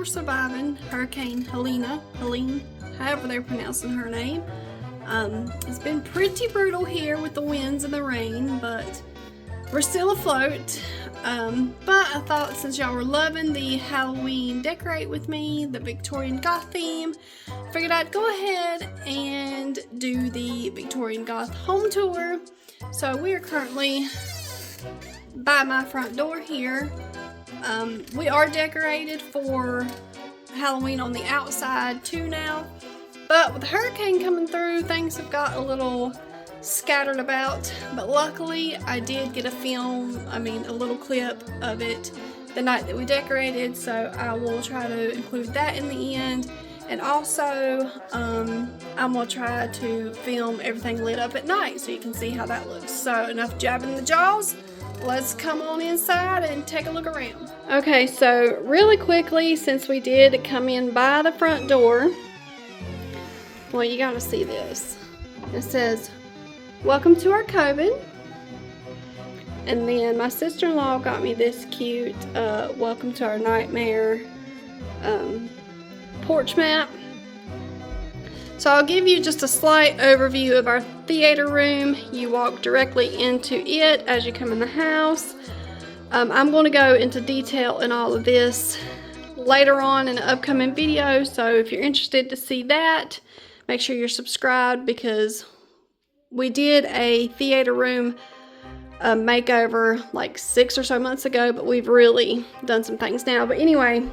we're surviving Hurricane Helene, however they're pronouncing her name. It's been pretty brutal here with the winds and the rain, but we're still afloat. But I thought since y'all were loving the Halloween decorate with me, the Victorian Goth theme, I figured I'd go ahead and do the Victorian Goth home tour. So we are currently by my front door here. We are decorated for Halloween on the outside too now, but with the hurricane coming through, things have got a little scattered about, but luckily I did get a little clip of it the night that we decorated, so I will try to include that in the end. And also I'm gonna try to film everything lit up at night so you can see how that looks. So enough jabbing the jaws, let's come on inside and take a look around. Okay, so really quickly, since we did come in by the front door, well, you gotta see this. It says, "Welcome to our coven." And then my sister-in-law got me this cute welcome to our nightmare porch map. So I'll give you just a slight overview of our theater room. You walk directly into it as you come in the house. I'm going to go into detail in all of this later on in an upcoming video, so if you're interested to see that, make sure you're subscribed, because we did a theater room makeover like 6 or so months ago, but we've really done some things now. But anyway,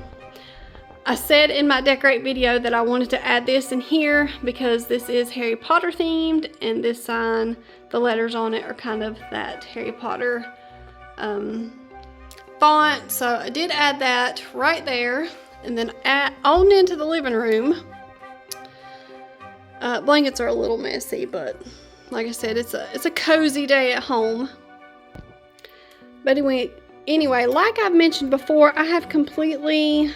I said in my decorate video that I wanted to add this in here because this is Harry Potter themed, and this sign, the letters on it are kind of that Harry Potter font. So I did add that right there, and then on into the living room. Blankets are a little messy, but like I said, it's a cozy day at home. But anyway, like I've mentioned before, I have completely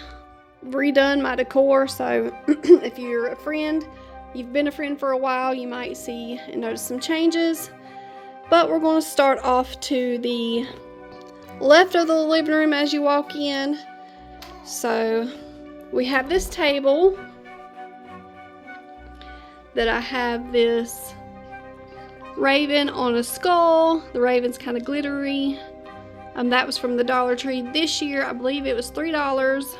redone my decor. So if you're a friend, you've been a friend for a while, you might see and notice some changes. But we're going to start off to the left of the living room as you walk in. So we have this table that I have this raven on a skull. The raven's kind of glittery. That was from the Dollar Tree this year. I believe it was $3.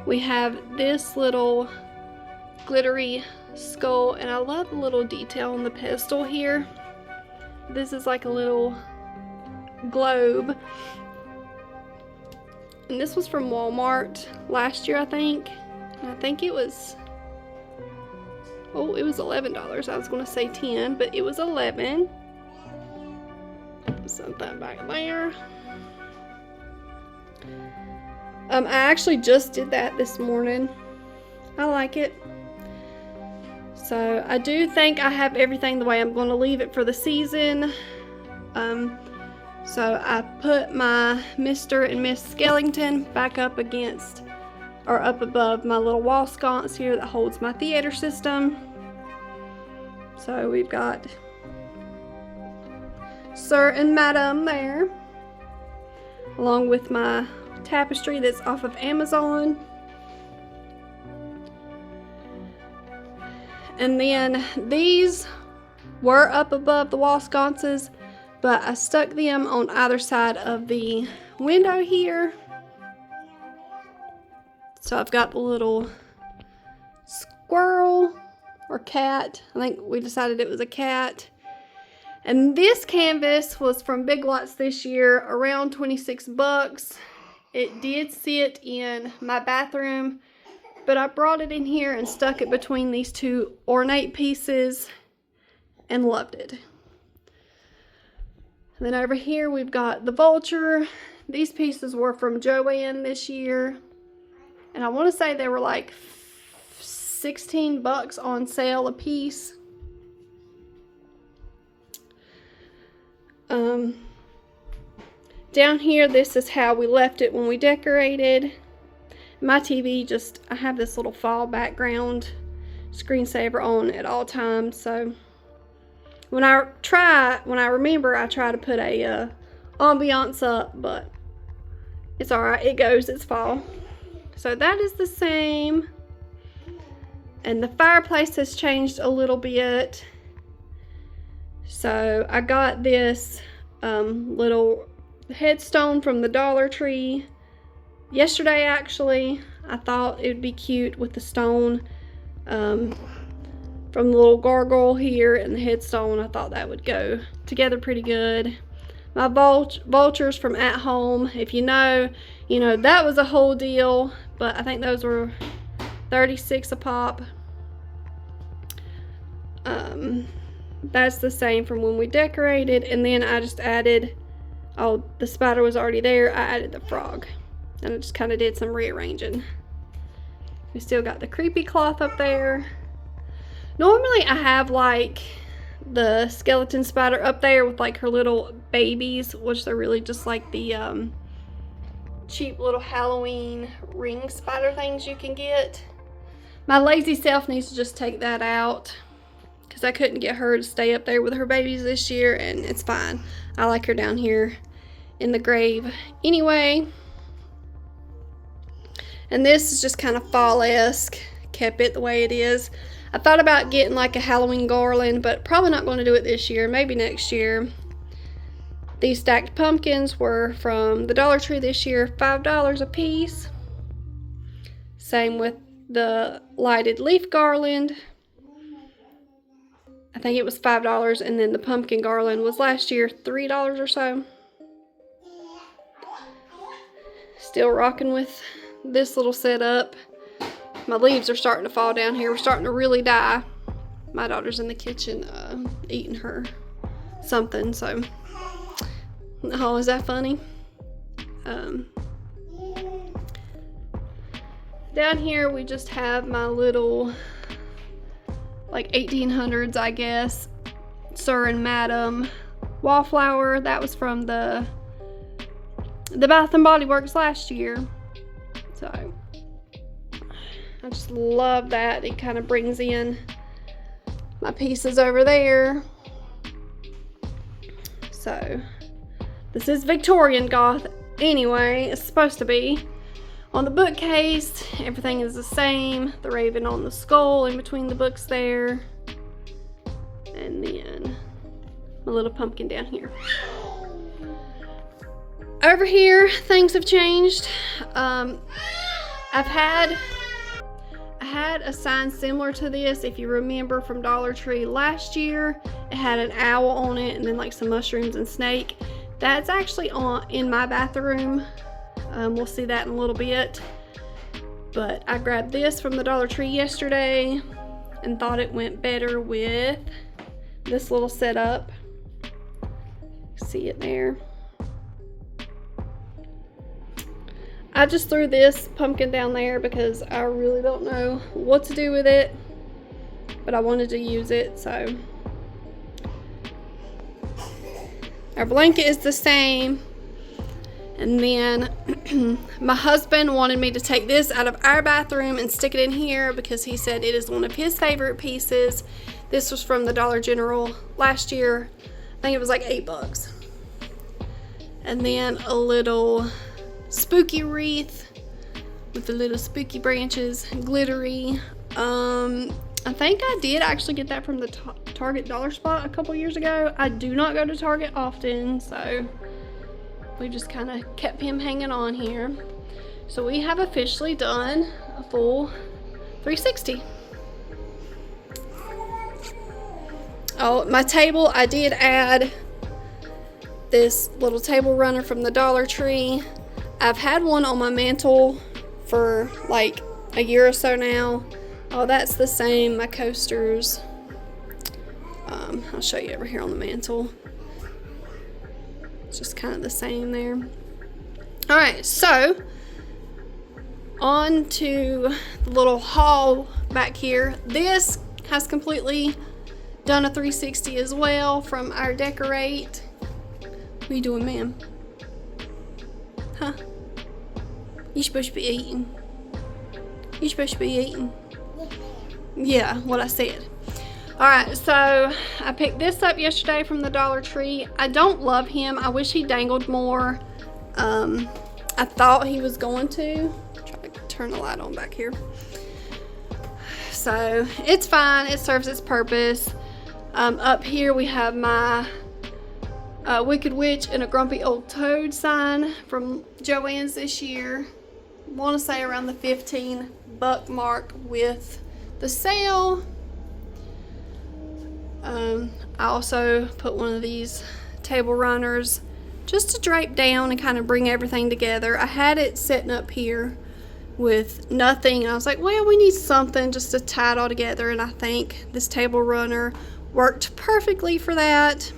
We have this little glittery skull, and I love the little detail on the pedestal here. This is like a little globe, and this was from Walmart last year, I think. And I think it was, oh, it was $11. I was going to say 10, but it was 11. Set that back there. I actually just did that this morning. I like it. So I do think I have everything the way I'm going to leave it for the season. So I put my Mr. and Miss Skellington back up against, or up above my little wall sconce here that holds my theater system. So we've got Sir and Madam there, along with my tapestry that's off of Amazon. And then these were up above the wall sconces, but I stuck them on either side of the window here. So I've got the little squirrel or cat. I think we decided it was a cat. And this canvas was from Big Lots this year, around 26 bucks. It did sit in my bathroom, but I brought it in here and stuck it between these two ornate pieces and loved it. And then over here we've got the vulture. These pieces were from Joann this year, and I want to say they were like 16 bucks on sale a piece. Down here, this is how we left it when we decorated. My TV I have this little fall background screensaver on at all times, so when I remember, I try to put a ambiance up, but it's alright, it goes, it's fall. So that is the same. And the fireplace has changed a little bit. So I got this little headstone from the Dollar Tree yesterday, actually. I thought it would be cute with the stone from the little gargoyle here and the headstone. I thought that would go together pretty good. My vultures from At Home, if you know, that was a whole deal, but I think those were 36 a pop. That's the same from when we decorated, and then I just added, oh, the spider was already there, I added the frog, and I just kind of did some rearranging. We still got the creepy cloth up there. Normally I have like the skeleton spider up there with like her little babies, which they're really just like the cheap little Halloween ring spider things you can get. My lazy self needs to just take that out because I couldn't get her to stay up there with her babies this year, and it's fine. I like her down here in the grave anyway. And this is just kind of fall-esque, kept it the way it is. I thought about getting like a Halloween garland, but probably not going to do it this year, maybe next year. These stacked pumpkins were from the Dollar Tree this year, $5 a piece. Same with the lighted leaf garland. I think it was $5, and then the pumpkin garland was last year $3 or so. Still rocking with this little setup. My leaves are starting to fall down here. We're starting to really die. My daughter's in the kitchen eating her something, so. Oh, is that funny? Down here we just have my little, like 1800s, I guess, Sir and Madam wallflower. That was from the Bath and Body Works last year. So I just love that. It kind of brings in my pieces over there. So this is Victorian Goth anyway. It's supposed to be. On the bookcase, everything is the same. The raven on the skull in between the books there. And then my little pumpkin down here. Over here, things have changed. I had a sign similar to this, if you remember, from Dollar Tree last year. It had an owl on it and then like some mushrooms and snake. That's actually in my bathroom. We'll see that in a little bit. But I grabbed this from the Dollar Tree yesterday and thought it went better with this little setup. See it there? I just threw this pumpkin down there because I really don't know what to do with it, but I wanted to use it, so. Our blanket is the same. And then my husband wanted me to take this out of our bathroom and stick it in here because he said it is one of his favorite pieces. This was from the Dollar General last year. I think it was like $8. And then a little spooky wreath with the little spooky branches, glittery. I think I did actually get that from the Target Dollar Spot a couple years ago. I do not go to Target often, so we just kind of kept him hanging on here. So we have officially done a full 360. Oh, my table, I did add this little table runner from the Dollar Tree. I've had one on my mantle for like a year or so now. Oh, that's the same, my coasters. I'll show you over here on the mantle. It's just kind of the same there. All right, so on to the little hall back here. This has completely done a 360 as well from our decorate. What are you doing, ma'am? Huh? You supposed to be eating. You supposed to be eating. Yeah, what I said. Alright, so I picked this up yesterday from the Dollar Tree. I don't love him. I wish he dangled more. I thought he was going to. Try to turn the light on back here. So it's fine, it serves its purpose. Up here we have my Wicked Witch and a Grumpy Old Toad sign from Joann's this year. Want to say around the $15 mark with the sale. I also put one of these table runners just to drape down and kind of bring everything together. I had it sitting up here with nothing, and I was like, well, we need something just to tie it all together, and I think this table runner worked perfectly for that.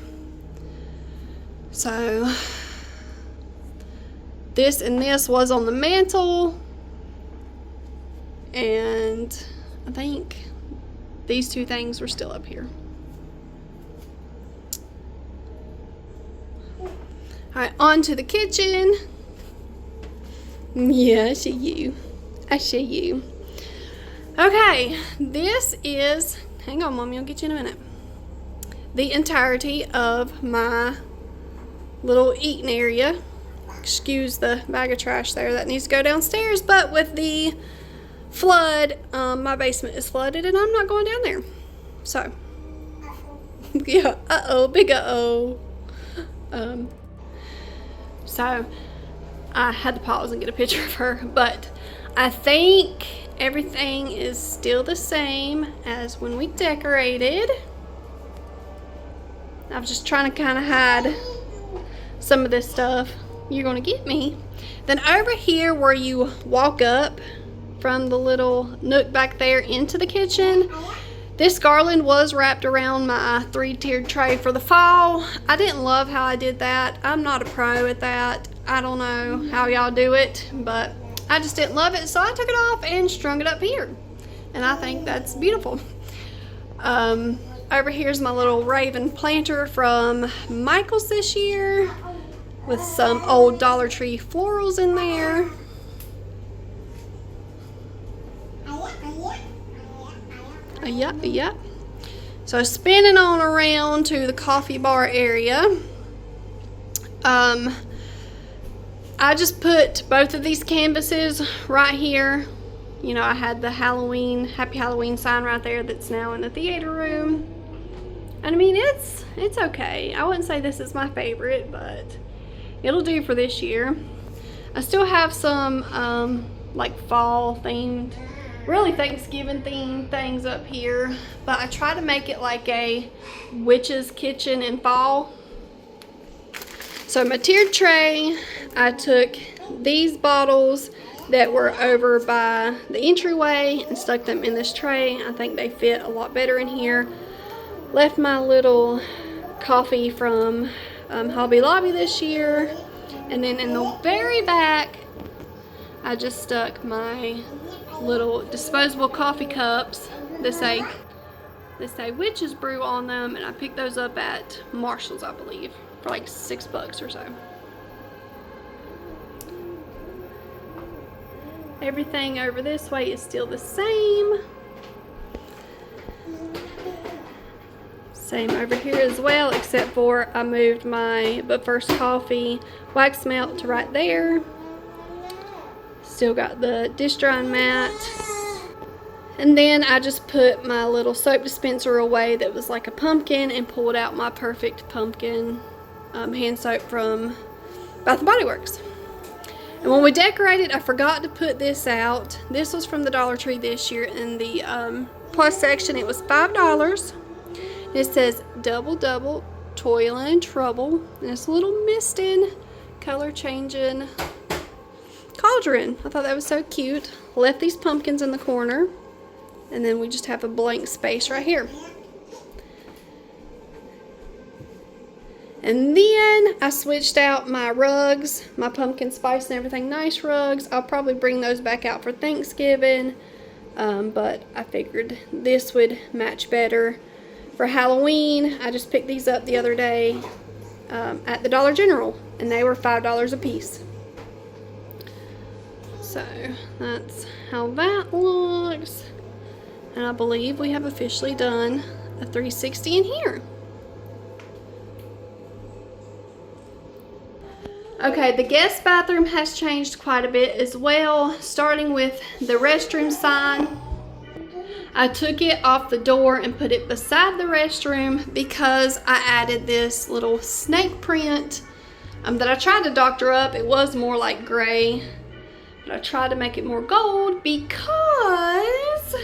So this and this was on the mantle, and I think these two things were still up here. Alright, on to the kitchen. Yeah, I see you. I see you. Okay, this is, hang on, Mommy, I'll get you in a minute. The entirety of my little eating area. Excuse the bag of trash there, that needs to go downstairs, but with the flood, my basement is flooded and I'm not going down there. So, yeah, big so I had to pause and get a picture of her, but I think everything is still the same as when we decorated. I was just trying to kind of hide some of this stuff. You're gonna get me. Then over here where you walk up from the little nook back there into the kitchen, this garland was wrapped around my 3-tiered tray for the fall. I didn't love how I did that. I'm not a pro at that. I don't know how y'all do it, but I just didn't love it, so I took it off and strung it up here. And I think that's beautiful. Over here's my little raven planter from Michael's this year with some old Dollar Tree florals in there. Yeah. So spinning on around to the coffee bar area. I just put both of these canvases right here. You know, I had the Halloween, Happy Halloween sign right there that's now in the theater room. And I mean, it's okay. I wouldn't say this is my favorite, but it'll do for this year. I still have some like fall themed, really Thanksgiving themed things up here, but I try to make it like a witch's kitchen in fall. So my tiered tray, I took these bottles that were over by the entryway and stuck them in this tray. I think they fit a lot better in here. Left my little coffee from Hobby Lobby this year, and then in the very back I just stuck my little disposable coffee cups that say witch's brew on them, and I picked those up at Marshall's, I believe, for like $6 or so. Everything over this way is still the same. Same over here as well, except for I moved my But First Coffee wax melt to right there. Still got the dish drying mat. And then I just put my little soap dispenser away that was like a pumpkin and pulled out my Perfect Pumpkin hand soap from Bath & Body Works. And when we decorated, I forgot to put this out. This was from the Dollar Tree this year. In the plus section, it was $5. It says Double Double Toilin' and Trouble. And it's a little misting, color changing cauldron. I thought that was so cute. Left these pumpkins in the corner. And then we just have a blank space right here. And then I switched out my rugs, my pumpkin spice and everything nice rugs. I'll probably bring those back out for Thanksgiving. But I figured this would match better for Halloween. I just picked these up the other day at the Dollar General, and they were $5 a piece. So that's how that looks. And I believe we have officially done a 360 in here. Okay, the guest bathroom has changed quite a bit as well, starting with the restroom sign. I took it off the door and put it beside the restroom because I added this little snake print that I tried to doctor up. It was more like gray, but I tried to make it more gold because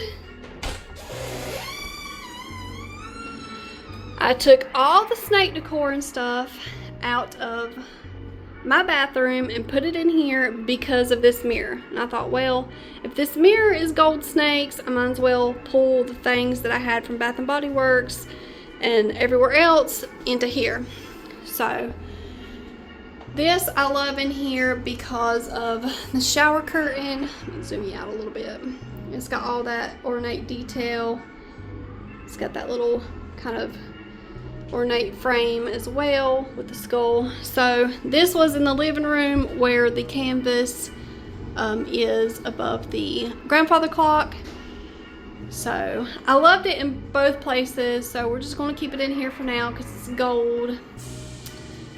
I took all the snake decor and stuff out of my bathroom and put it in here because of this mirror. And I thought, well, if this mirror is gold snakes, I might as well pull the things that I had from Bath & Body Works and everywhere else into here. So this I love in here because of the shower curtain. Let me zoom you out a little bit. It's got all that ornate detail. It's got that little kind of ornate frame as well with the skull. So this was in the living room where the canvas is above the grandfather clock. So I loved it in both places, so we're just going to keep it in here for now because it's gold.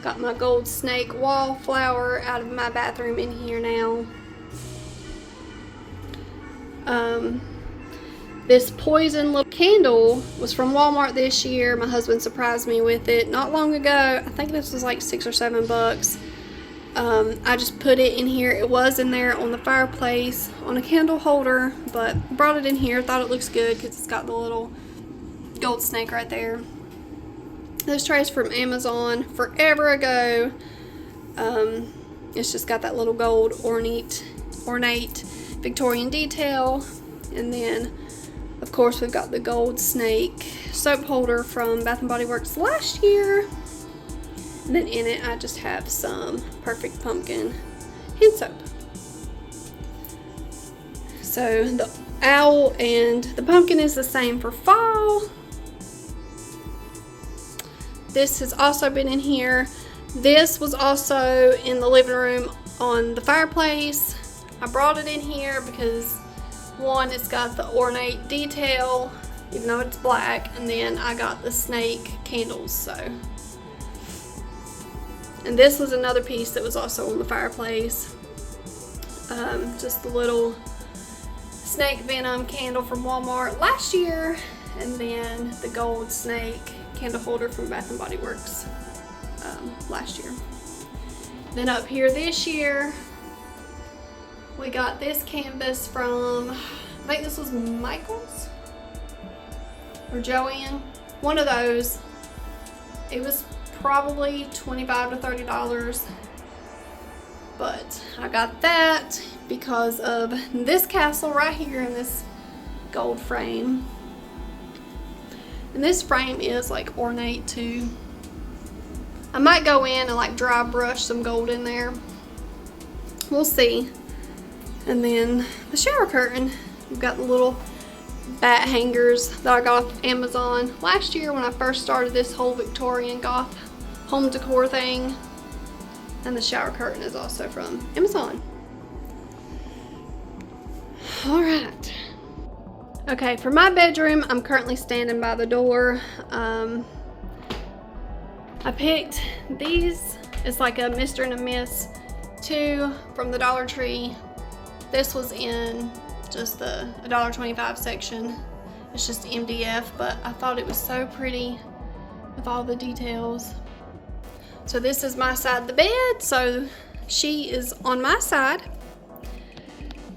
Got my gold snake wallflower out of my bathroom in here now. This poison little candle was from Walmart this year. My husband surprised me with it not long ago. I think this was like $6 or $7. I just put it in here. It was in there on the fireplace on a candle holder, but brought it in here. Thought it looks good because it's got the little gold snake right there. This tray is from Amazon forever ago. It's just got that little gold ornate Victorian detail. And then of course we've got the gold snake soap holder from Bath & Body Works last year. And then in it I just have some Perfect Pumpkin hand soap. So the owl and the pumpkin is the same for fall. This has also been in here. This was also in the living room on the fireplace. I brought it in here because one, it's got the ornate detail, even though it's black, and then I got the snake candles, so. And this was another piece that was also on the fireplace. Just the little snake venom candle from Walmart last year, and then the gold snake candle holder from Bath & Body Works last year. Then up here this year, we got this canvas from, I think this was Michael's or Joanne, one of those. It was probably $25 to $30, but I got that because of this castle right here in this gold frame. And this frame is like ornate too. I might go in and like dry brush some gold in there. We'll see. And then the shower curtain, we've got the little bat hangers that I got off Amazon last year when I first started this whole Victorian Goth home decor thing. And the shower curtain is also from Amazon. All right. Okay, for my bedroom, I'm currently standing by the door. I picked these. It's like a Mr. and a Miss 2 from the Dollar Tree. This was in just the $1.25 section. It's just MDF, but I thought it was so pretty with all the details. So this is my side of the bed, so she is on my side.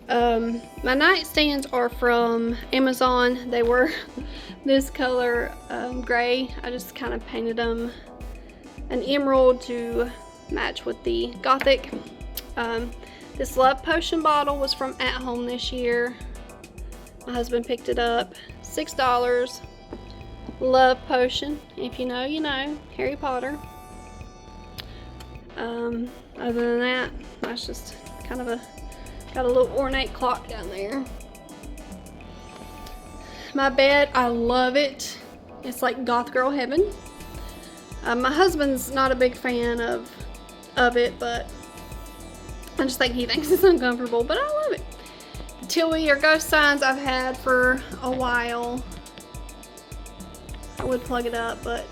My nightstands are from Amazon. They were this color gray. I just kind of painted them an emerald to match with the Gothic. This Love Potion bottle was from At Home this year. My husband picked it up, $6. Love Potion, if you know, you know, Harry Potter. Other than that, that's just kind of got a little ornate clock down there. My bed, I love it. It's like goth girl heaven. My husband's not a big fan of it, but I just think he thinks it's uncomfortable, but I love it. Tilly or ghost signs I've had for a while. I would plug it up, but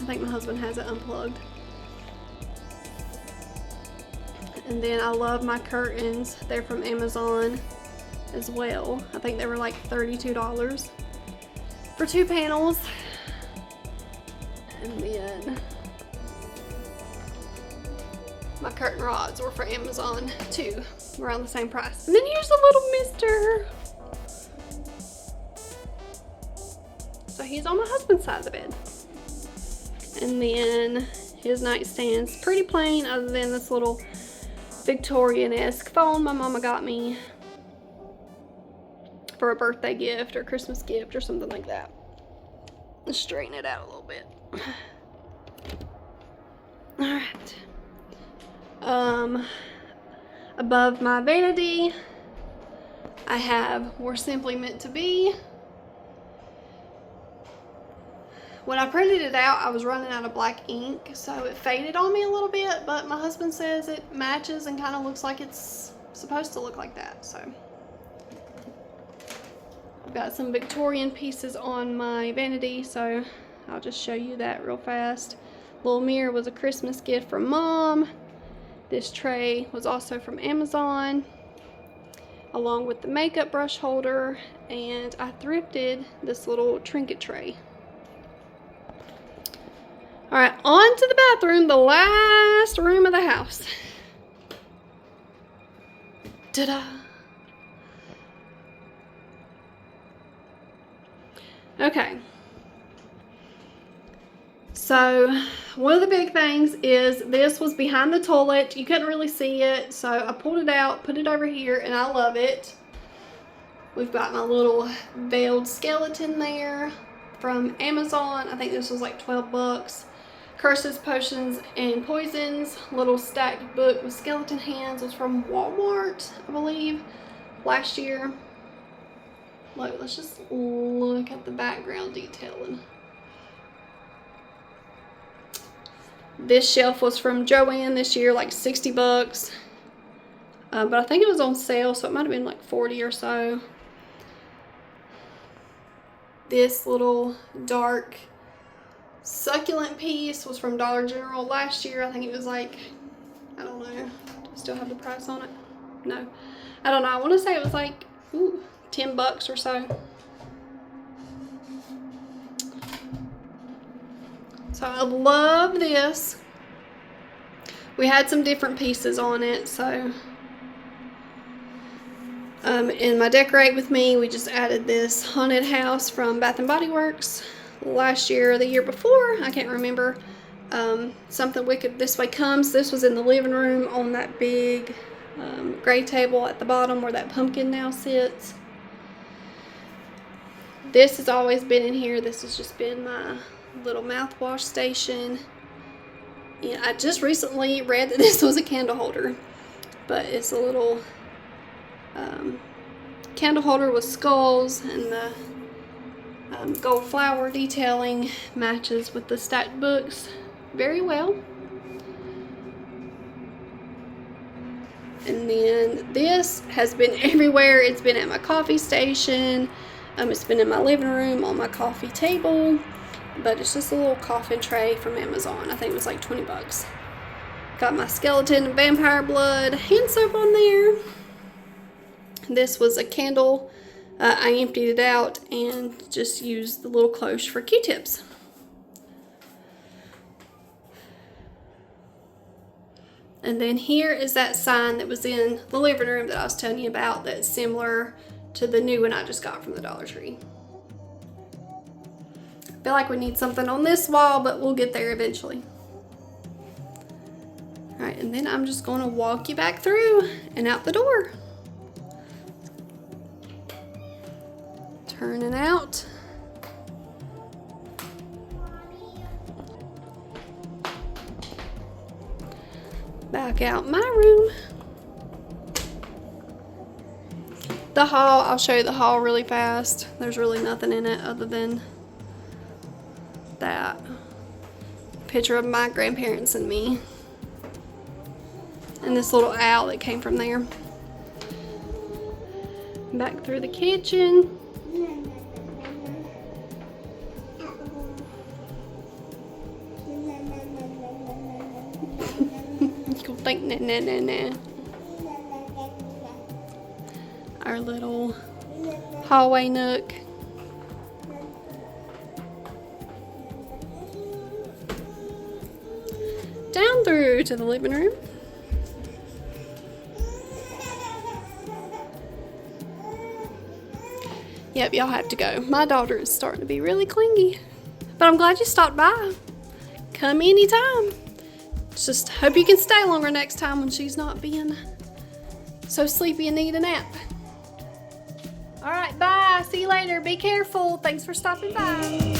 I think my husband has it unplugged. And then I love my curtains. They're from Amazon as well. I think they were like $32 for 2 panels. And then my curtain rods were for Amazon too, around the same price. And then here's a little mister. So he's on my husband's side of the bed. And then his nightstand's pretty plain, other than this little Victorian-esque phone my mama got me for a birthday gift or Christmas gift or something like that. Let's straighten it out a little bit. Alright. Above my vanity, I have We're Simply Meant to Be. When I printed it out, I was running out of black ink, so it faded on me a little bit, but my husband says it matches and kind of looks like it's supposed to look like that, so. I've got some Victorian pieces on my vanity, so I'll just show you that real fast. Little mirror was a Christmas gift from Mom. This tray was also from Amazon, along with the makeup brush holder, and I thrifted this little trinket tray. Alright, on to the bathroom, the last room of the house. Ta-da! Okay. So, one of the big things is this was behind the toilet. You couldn't really see it, so I pulled it out, put it over here, and I love it. We've got my little veiled skeleton there from Amazon. I think this was like 12 bucks. Curses, Potions, and Poisons. Little stacked book with skeleton hands was from Walmart, I believe, last year. Look, let's just look at the background detailing. This shelf was from Joann this year, like 60 bucks. But I think it was on sale, so it might have been like 40 or so. This little dark succulent piece was from Dollar General last year. I think it was like, I don't know, do I still have the price on it? No, I don't know. I want to say it was like 10 bucks or so. So I love this. We had some different pieces on it, so in my Decorate With Me, we just added this haunted house from Bath & Body Works last year or the year before, I can't remember. Something Wicked This Way Comes. This was in the living room on that big gray table at the bottom where that pumpkin now sits. This has always been in here. This has just been my little mouthwash station. Yeah, I just recently read that this was a candle holder, but it's a little candle holder with skulls, and the gold flower detailing matches with the stacked books very well. And then this has been everywhere. It's been at my coffee station. It's been in my living room on my coffee table. But it's just a little coffin tray from Amazon. I think it was like 20 bucks. Got my skeleton and vampire blood hand soap on there. This was a candle. I emptied it out and just used the little cloche for Q-tips. And then here is that sign that was in the living room that I was telling you about, that's similar to the new one I just got from the Dollar Tree. I feel like we need something on this wall, but we'll get there eventually. Alright, and then I'm just going to walk you back through and out the door. Turning out. Back out my room. The hall, I'll show you the hall really fast. There's really nothing in it other than that picture of my grandparents and me. And this little owl that came from there. Back through the kitchen. You Don't think nah. Our little hallway nook. Down through to the living room. Yep, y'all have to go. My daughter is starting to be really clingy. But I'm glad you stopped by. Come anytime. Just hope you can stay longer next time when she's not being so sleepy and need a nap. All right, bye. See you later. Be careful. Thanks for stopping by.